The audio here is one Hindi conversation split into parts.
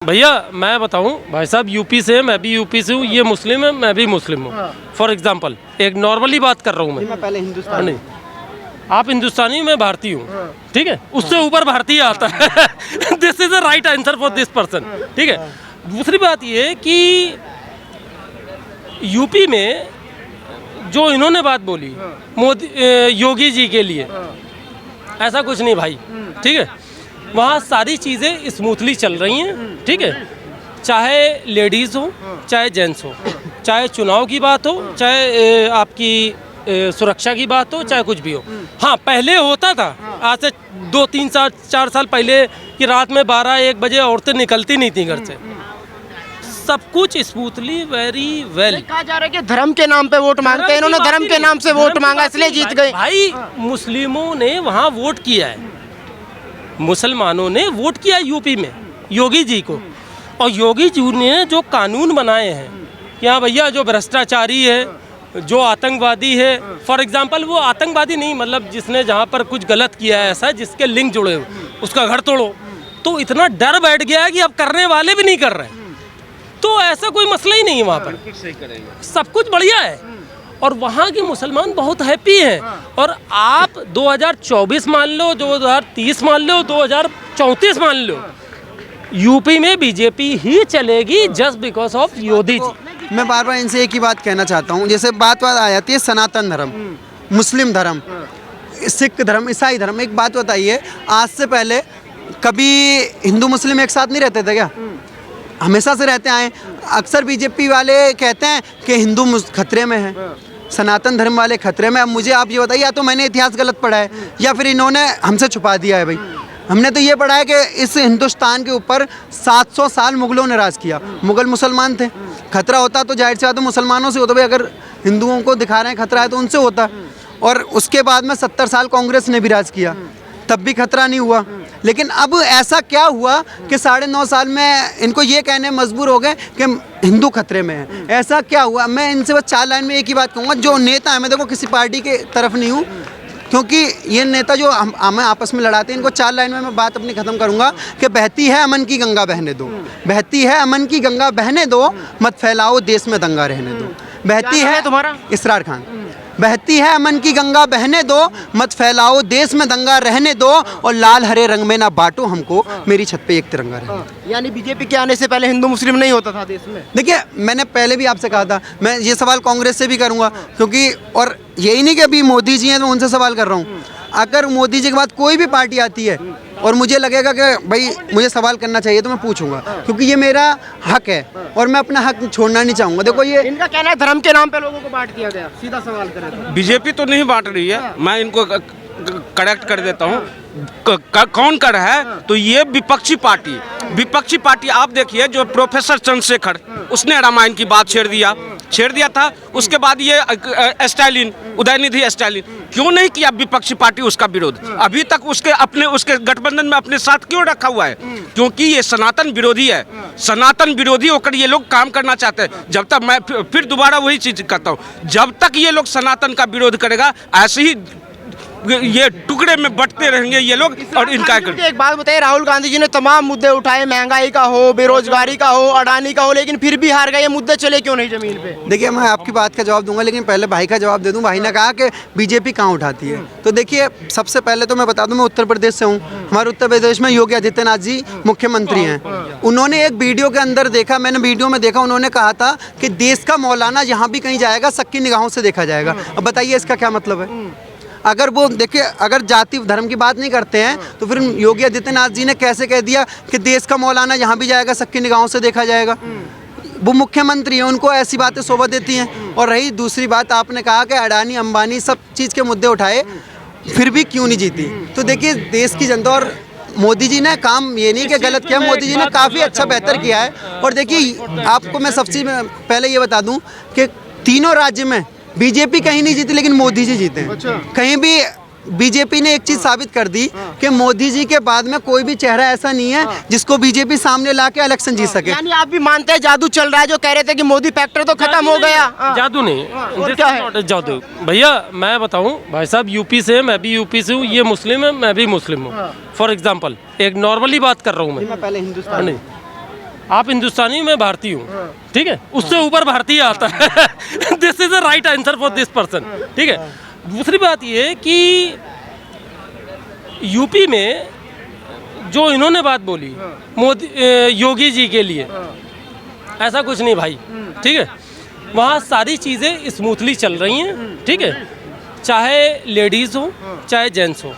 भैया मैं बताऊं, भाई साहब यूपी से है, मैं भी यूपी से हूँ, ये मुस्लिम है, मैं भी मुस्लिम हूँ। फॉर एग्जांपल एक नॉर्मली बात कर रहा हूँ मैं पहले हिंदुस्तान नहीं, आप हिंदुस्तानी, मैं भारतीय हूँ, ठीक है, उससे ऊपर भारतीय आता है। This is the right answer for this person, ठीक है। दूसरी बात ये कि यूपी में जो इन्होंने बात बोली मोदी योगी जी के लिए, ऐसा कुछ नहीं भाई, ठीक है। वहाँ सारी चीज़ें स्मूथली चल रही हैं, ठीक है, चाहे लेडीज़ हो चाहे जेंट्स हो, चाहे चुनाव की बात हो चाहे आपकी सुरक्षा की बात हो, चाहे कुछ भी हो। हाँ, पहले होता था, आज से 2-3-4 साल पहले कि रात में 12-1 बजे औरतें निकलती नहीं थी घर से। सब कुछ स्मूथली वेरी वेल। कहा जा रहा है कि धर्म के नाम पे वोट मांगते हैं, इन्होंने धर्म के नाम से वोट मांगा इसलिए जीत गए। भाई मुस्लिमों ने वहाँ वोट किया है, मुसलमानों ने वोट किया यूपी में योगी जी को, और योगी जी ने जो कानून बनाए हैं कि हाँ भैया जो भ्रष्टाचारी है, जो आतंकवादी है, फॉर एग्जांपल वो आतंकवादी नहीं, मतलब जिसने जहाँ पर कुछ गलत किया है ऐसा जिसके लिंक जुड़े हो उसका घर तोड़ो, तो इतना डर बैठ गया है कि अब करने वाले भी नहीं कर रहे हैं। तो ऐसा कोई मसला ही नहीं है वहाँ पर, सब कुछ बढ़िया है और वहाँ के मुसलमान बहुत हैप्पी हैं। और आप 2024 मान लो, 2030 मान लो, 2034 मान लो, यूपी में बीजेपी ही चलेगी just because of Yogi ji. मैं बार बार इनसे एक ही बात कहना चाहता हूँ, जैसे बात आ जाती है सनातन धर्म, मुस्लिम धर्म, सिख धर्म, ईसाई धर्म। एक बात बताइए, आज से पहले कभी हिंदू मुस्लिम एक साथ नहीं रहते थे क्या? हमेशा से रहते आए। अक्सर बीजेपी वाले कहते हैं कि हिंदू खतरे में है, सनातन धर्म वाले खतरे में। अब मुझे आप ये बताइए, या तो मैंने इतिहास गलत पढ़ा है या फिर इन्होंने हमसे छुपा दिया है। भाई हमने तो ये पढ़ा है कि इस हिंदुस्तान के ऊपर 700 साल मुगलों ने राज किया, मुगल मुसलमान थे। खतरा होता तो जाहिर सी बात है मुसलमानों से होता, भाई अगर हिंदुओं को दिखा रहे हैं खतरा है तो उनसे होता। और उसके बाद में 70 साल कांग्रेस ने भी राज किया, तब भी खतरा नहीं हुआ। लेकिन अब ऐसा क्या हुआ कि 9.5 साल में इनको ये कहने मजबूर हो गए कि हिंदू खतरे में है? ऐसा क्या हुआ? मैं इनसे बस 4 लाइन में एक ही बात कहूँगा, जो नेता है, मैं देखो किसी पार्टी के तरफ नहीं हूँ, क्योंकि ये नेता जो हमें आपस में लड़ाते हैं, इनको 4 लाइन में मैं बात अपनी ख़त्म करूँगा कि बहती है अमन की गंगा बहने दो, बहती है अमन की गंगा बहने दो, मत फैलाओ देश में दंगा रहने दो। बहती है तुम्हारा इसरार खान, बहती है अमन की गंगा बहने दो, मत फैलाओ देश में दंगा रहने दो, और लाल हरे रंग में ना बांटो हमको, मेरी छत पे एक तिरंगा रहने। यानी बीजेपी के आने से पहले हिंदू मुस्लिम नहीं होता था देश में? देखिए, मैंने पहले भी आपसे कहा था, मैं ये सवाल कांग्रेस से भी करूंगा, क्योंकि और यही नहीं कि अभी मोदी जी हैं तो उनसे सवाल कर रहा हूँ। अगर मोदी जी के बाद कोई भी पार्टी आती है और मुझे लगेगा कि भाई मुझे सवाल करना चाहिए तो मैं पूछूंगा, क्योंकि ये मेरा हक है और मैं अपना हक छोड़ना नहीं चाहूँगा। देखो, ये इनका कहना है धर्म के नाम पे लोगों को बांट दिया गया। सीधा सवाल करें तो बीजेपी तो नहीं बांट रही है, मैं इनको करेक्ट कर देता हूँ। कौन कर है तो ये विपक्षी पार्टी आप देखिए, जो प्रोफेसर चंद्रशेखर, उसने रामायण की बात छेड़ दिया था। उसके बाद ये स्टालिन, उदयनिधि स्टालिन, क्यों नहीं किया विपक्षी पार्टी उसका विरोध? अभी तक उसके गठबंधन में अपने साथ क्यों रखा हुआ है? क्योंकि ये सनातन विरोधी है, सनातन विरोधी होकर ये लोग काम करना चाहते हैं। जब तक, मैं फिर दोबारा वही चीज कहता हूँ, जब तक ये लोग सनातन का विरोध करेगा, ऐसे ही ये टुकड़े में बंटते रहेंगे ये लोग। और इनका एक बात बताइए, राहुल गांधी जी ने तमाम मुद्दे उठाए, महंगाई का हो, बेरोजगारी का हो, अडानी का हो, लेकिन फिर भी हार गए। ये मुद्दे चले क्यों नहीं जमीन पे? देखिए, मैं आपकी बात का जवाब दूंगा, लेकिन पहले भाई का जवाब दे दूं। भाई ने कहा कि बीजेपी कहाँ उठाती है, तो देखिए, सबसे पहले तो मैं बता दूं, मैं उत्तर प्रदेश से हूँ। हमारे उत्तर प्रदेश में योगी आदित्यनाथ जी मुख्यमंत्री हैं। उन्होंने एक वीडियो के अंदर देखा, मैंने वीडियो में देखा, उन्होंने कहा था कि देश का मौलाना जहाँ भी कहीं जाएगा सबकी निगाहों से देखा जाएगा। अब बताइए इसका क्या मतलब है? अगर वो देखिए, अगर जाति धर्म की बात नहीं करते हैं तो फिर योगी आदित्यनाथ जी ने कैसे कह दिया कि देश का मौलाना जहाँ भी जाएगा सबकी निगाहों से देखा जाएगा? वो मुख्यमंत्री हैं, उनको ऐसी बातें शोभा देती हैं। और रही दूसरी बात, आपने कहा कि अडानी अंबानी सब चीज़ के मुद्दे उठाए, फिर भी क्यों नहीं जीती? तो देखिए, देश की जनता, और मोदी जी ने काम ये नहीं कि गलत किया, मोदी जी ने काफ़ी अच्छा बेहतर किया है। और देखिए, आपको मैं सबसे पहले ये बता दूँ कि तीनों राज्य में बीजेपी कहीं नहीं जीती, लेकिन मोदी जी जीते हैं। अच्छा। कहीं भी बीजेपी ने एक चीज साबित कर दी कि मोदी जी के बाद में कोई भी चेहरा ऐसा नहीं है जिसको बीजेपी सामने लाके इलेक्शन जीत सके। यानी आप भी मानते हैं जादू चल रहा है? जो कह रहे थे कि मोदी फैक्टर तो खत्म हो गया। जादू नहीं, और क्या है? जादू भैया मैं बताऊं, भाई साहब यूपी से है, मैं भी यूपी से हूँ, ये मुस्लिम है, मैं भी मुस्लिम हूँ। फॉर एग्जाम्पल एक नॉर्मली बात कर रहा हूँ मैं पहले हिंदुस्तान नहीं, आप हिंदुस्तानी, मैं भारतीय हूँ, ठीक है, उससे ऊपर भारतीय आता है। This is the right answer for this person, ठीक है। दूसरी बात ये है कि यूपी में जो इन्होंने बात बोली मोदी योगी जी के लिए, ऐसा कुछ नहीं भाई, ठीक है। वहाँ सारी चीज़ें स्मूथली चल रही हैं, ठीक है, चाहे लेडीज़ हो चाहे जेंट्स हो,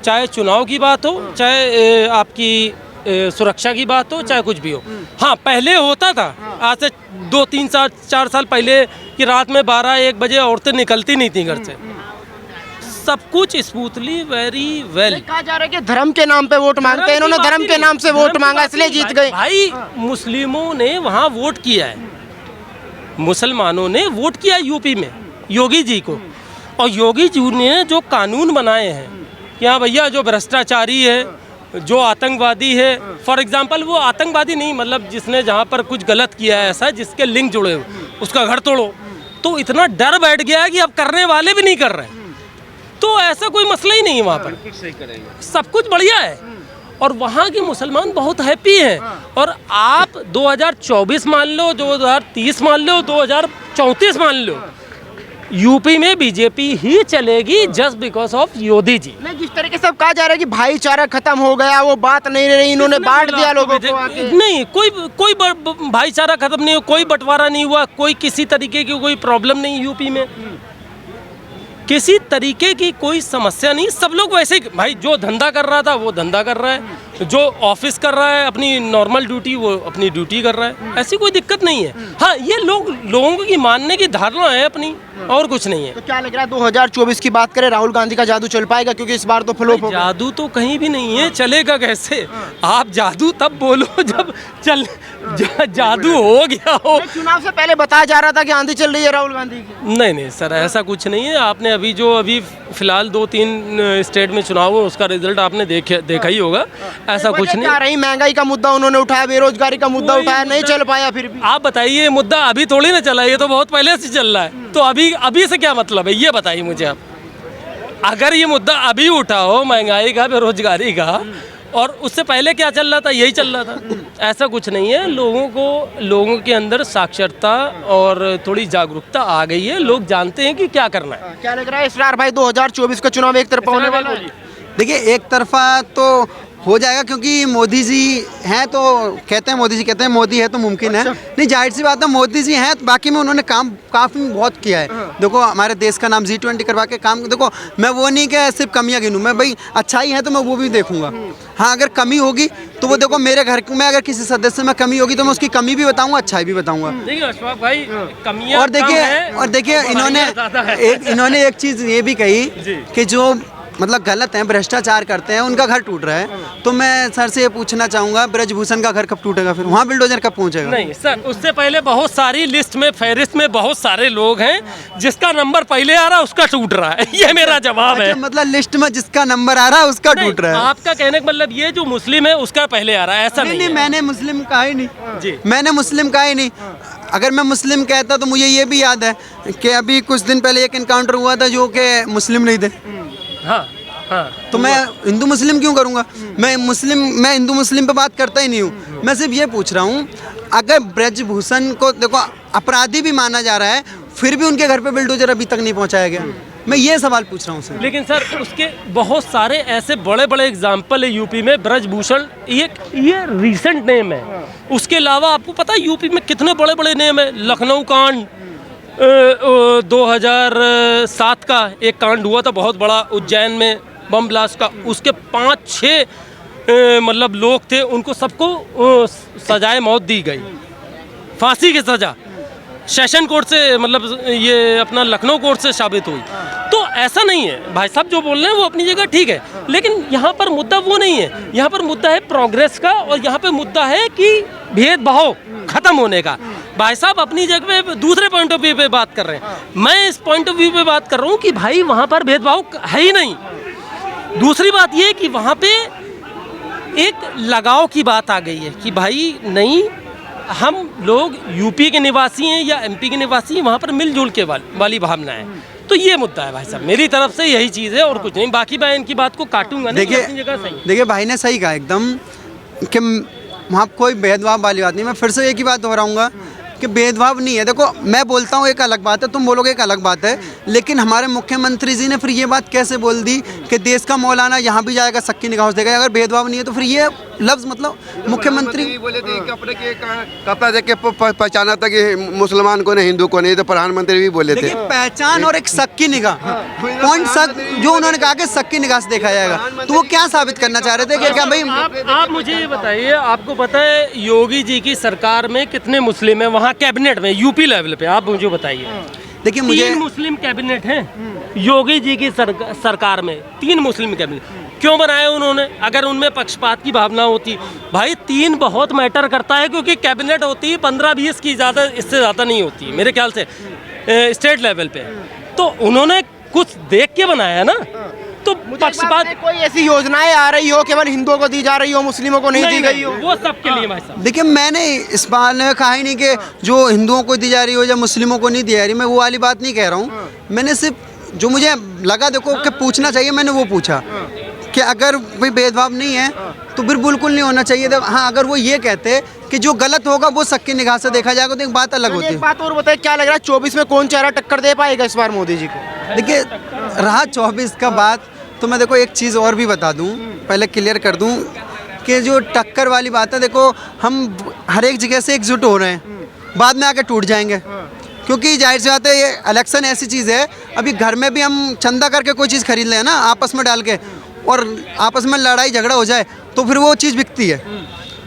चाहे चुनाव की बात हो चाहे आपकी सुरक्षा की बात हो, चाहे कुछ भी हो। हाँ, पहले होता था, आज से 2-3-4 साल पहले, कि रात में 12-1 बजे औरतें निकलती नहीं थी घर से। सब कुछ स्मूथली, वेरी वेल। कहा जा रहा है कि धर्म के नाम पे वोट मांगते हैं, इन्होंने धर्म के नाम से वोट मांगा इसलिए जीत गए। भाई मुस्लिमों ने वहाँ वोट किया है, मुसलमानों ने वोट किया यूपी में योगी जी को, और योगी जी ने जो कानून बनाए हैं कि हाँ भैया, जो भ्रष्टाचारी है, जो आतंकवादी है, फॉर एग्जांपल वो आतंकवादी नहीं, मतलब जिसने जहाँ पर कुछ गलत किया है, ऐसा जिसके लिंक जुड़े हो, उसका घर तोड़ो, तो इतना डर बैठ गया है कि अब करने वाले भी नहीं कर रहे हैं। तो ऐसा कोई मसला ही नहीं है वहाँ पर, सब कुछ बढ़िया है, और वहाँ के मुसलमान बहुत हैप्पी हैं। और आप 2024 मान लो, 2030 मान लो, 2034 मान लो, यूपी में बीजेपी ही चलेगी, just because of Yogi ji. नहीं, जिस तरीके से कहा जा रहा है कि भाईचारा खत्म हो गया, वो बात नहीं रही, इन्होंने बांट दिया लोगों को आके। नहीं, कोई भाईचारा खत्म नहीं हुआ, कोई बंटवारा नहीं हुआ, कोई किसी तरीके की कोई प्रॉब्लम नहीं यूपी में, किसी तरीके की कोई समस्या नहीं। सब लोग वैसे ही, भाई जो धंधा कर रहा था वो धंधा कर रहा है, जो ऑफिस कर रहा है अपनी नॉर्मल ड्यूटी वो अपनी ड्यूटी कर रहा है, ऐसी कोई दिक्कत नहीं है। हाँ, ये लोगों की मानने की धारणा है अपनी, और कुछ नहीं है। तो क्या लग रहा है 2024 की बात करें, राहुल गांधी का जादू चल पाएगा? क्योंकि इस बार तो फ्लॉप हो गया। जादू तो कहीं भी नहीं है, चलेगा कैसे? आप जादू तब बोलो जब जादू हो गया हो। चुनाव से पहले बताया जा रहा था कि आंधी चल रही है राहुल गांधी की। नहीं सर, ऐसा कुछ नहीं है। आपने अभी फिलहाल 2-3 स्टेट में चुनाव हो, उसका रिजल्ट आपने देखा ही होगा। ऐसा कुछ नहीं। क्या रही, महंगाई का मुद्दा उन्होंने उठाया, बेरोजगारी का मुद्दा उठाया, नहीं चल पाया फिर भी। आप बताइए, ये मुद्दा अभी थोड़ी ना चला है, ये तो बहुत पहले से चल रहा है। तो अभी से क्या मतलब है, ये बताइए मुझे आप। अगर ये मुद्दा अभी उठा हो, महंगाई का, बेरोजगारी का, और उससे पहले क्या चल रहा था, यही चल रहा था। ऐसा कुछ नहीं है। लोगों के अंदर साक्षरता और थोड़ी जागरूकता आ गई है, लोग जानते हैं कि क्या करना है। क्या लग रहा है इसरार भाई, 2024 का चुनाव एक तरफा होने वाला है? देखिए, एक तरफा तो हो जाएगा, क्योंकि मोदी जी हैं, तो कहते हैं, मोदी जी कहते हैं मोदी है तो मुमकिन है। नहीं, जाहिर सी बात है, मोदी जी हैं, बाकी में उन्होंने काम काफ़ी बहुत किया है। देखो, हमारे देश का नाम G20 करवा के काम, देखो मैं वो नहीं कि सिर्फ कमियां गिनूं, मैं भाई अच्छाई है तो मैं वो भी देखूंगा। हाँ, अगर कमी होगी तो वो देखो, मेरे घर में अगर किसी सदस्य में कमी होगी तो मैं उसकी कमी भी बताऊंगा, अच्छाई भी बताऊंगा। देखिए अशफाक भाई, कमियां और देखिए इन्होंने एक चीज़ ये भी कही कि जो मतलब गलत है, भ्रष्टाचार करते हैं, उनका घर टूट रहा है। तो मैं सर से ये पूछना चाहूँगा, ब्रजभूषण का घर कब टूटेगा, फिर वहाँ बिल्डोजर कब पहुँचेगा? नहीं सर, उससे पहले बहुत सारी लिस्ट में, फहरिस्त में बहुत सारे लोग हैं, जिसका नंबर पहले आ रहा है उसका टूट रहा है। ये मेरा जवाब है। मतलब लिस्ट में जिसका नंबर आ रहा है उसका टूट रहा है। आपका कहने का मतलब ये जो मुस्लिम है उसका पहले आ रहा है, ऐसा नहीं। मैंने मुस्लिम कहा ही नहीं जी, मैंने मुस्लिम कहा ही नहीं। अगर मैं मुस्लिम कहता तो मुझे ये भी याद है कि अभी कुछ दिन पहले एक इनकाउंटर हुआ था जो कि मुस्लिम नहीं थे। हाँ, तो मैं हिंदू मुस्लिम क्यों करूँगा? मैं हिंदू मुस्लिम पे बात करता ही नहीं हूँ। मैं सिर्फ ये पूछ रहा हूँ, अगर ब्रजभूषण को देखो अपराधी भी माना जा रहा है, फिर भी उनके घर पे बिल्डोजर अभी तक नहीं पहुँचाया गया। मैं ये सवाल पूछ रहा हूँ सर। लेकिन सर उसके बहुत सारे ऐसे बड़े बड़े एग्जाम्पल है यूपी में। ब्रजभूषण ये रीसेंट नेम है। उसके अलावा आपको पता है यूपी में कितने बड़े बड़े नेम है। लखनऊ कांड 2007 का एक कांड हुआ था बहुत बड़ा, उज्जैन में बम ब्लास्ट का। उसके 5-6 मतलब लोग थे, उनको सबको सजाए मौत दी गई, फांसी की सज़ा सेशन कोर्ट से, मतलब ये अपना लखनऊ कोर्ट से साबित हुई। तो ऐसा नहीं है भाई साहब, जो बोल रहे हैं वो अपनी जगह ठीक है, लेकिन यहाँ पर मुद्दा वो नहीं है। यहाँ पर मुद्दा है प्रोग्रेस का, और यहाँ पर मुद्दा है कि भेदभाव खत्म होने का। भाई साहब अपनी जगह पे दूसरे पॉइंट ऑफ व्यू पे बात कर रहे हैं, मैं इस पॉइंट ऑफ व्यू पे बात कर रहा हूँ कि भाई वहाँ पर भेदभाव है ही नहीं। दूसरी बात ये कि वहाँ पे एक लगाव की बात आ गई है कि भाई नहीं, हम लोग यूपी के निवासी हैं या एमपी के निवासी हैं, वहाँ पर मिलजुल के वाली भावना है। तो ये मुद्दा है भाई साहब, मेरी तरफ से यही चीज़ है और कुछ नहीं। बाकी मैं इनकी बात को काटूंगा नहीं, अपनी जगह सही। देखिए भाई ने सही कहा एकदम कि वहाँ कोई भेदभाव वाली बात नहीं। मैं फिर से एक ही बात दोहराऊंगा कि भेदभाव नहीं है। देखो मैं बोलता हूँ एक अलग बात है, तुम बोलोगे एक अलग बात है, लेकिन हमारे मुख्यमंत्री जी ने फिर ये बात कैसे बोल दी कि देश का मौलाना यहाँ भी जाएगा सक्की निगाहों से देखेगा। अगर भेदभाव नहीं है तो फिर ये लफ्ज़ मतलब मुख्यमंत्री बोले थे कि अपने के कपड़ा देख के पहचाना था कि मुसलमान को नहीं, हिंदू को नहीं, तो प्रधानमंत्री भी बोले थे। देखिए पहचान और एक सक्की निगाह, कौन शक जो उन्होंने कहा कि सक्की निगाह से देखा जाएगा, तो वो क्या साबित करना चाह रहे थे कि क्या भाई आप मुझे ये बताइए, आपको पता है योगी जी की सरकार में कितने मुस्लिम हैं? वहाँ कैबिनेट में यूपी लेवल पे आप मुझे बताइए। देखिए मुझे 3 मुस्लिम कैबिनेट हैं योगी जी की सरकार में, 3 मुस्लिम कैबिनेट क्यों बनाए उन्होंने? अगर उनमें पक्षपात की भावना होती, भाई 3 बहुत मैटर करता है, क्योंकि कैबिनेट होती है 15-20 की, ज़्यादा इससे ज़्यादा नहीं होती मेरे ख्याल से स्टेट लेवल पे। तो उन्होंने कुछ देख के बनाया ना, तो पक्षपात कोई ऐसी योजनाएं आ रही हो केवल हिंदुओं को दी जा रही हो, मुस्लिमों को नहीं दी गई हो? वो सबके लिए भाई साहब। देखिए मैंने इस बार ने कहा ही नहीं कि जो हिंदुओं को दी जा रही हो या मुस्लिमों को नहीं दी जा रही, मैं वो वाली बात नहीं कह रहा हूँ। मैंने सिर्फ जो मुझे लगा देखो कि पूछना चाहिए, मैंने वो पूछा कि अगर कोई भेदभाव नहीं है तो फिर बिल्कुल नहीं होना चाहिए। हाँ अगर वो ये कहते कि जो गलत होगा वो सक्की निगाह से देखा जाएगा तो एक बात अलग होती है। एक बात और बताइए, क्या लग रहा है 24 में कौन चेहरा टक्कर दे पाएगा इस बार मोदी जी को? देखिए रहा 24 का बात, तो मैं देखो एक चीज़ और भी बता दूं, पहले क्लियर कर दूं कि जो टक्कर वाली बात है, देखो हम हर एक जगह से एकजुट हो रहे हैं, बाद में आके टूट जाएंगे, क्योंकि जाहिर सी बात है ये इलेक्शन ऐसी चीज़ है, अभी घर में भी हम चंदा करके कोई चीज़ खरीद लें ना आपस में डाल के, और आपस में लड़ाई झगड़ा हो जाए तो फिर वो चीज़ बिकती है,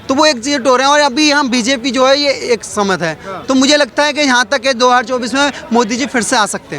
तो वो एकजुट हो रहे हैं। और अभी हम बीजेपी जो है ये एक समझ है, तो मुझे लगता है कि यहाँ तक 2024 में मोदी जी फिर से आ सकते हैं।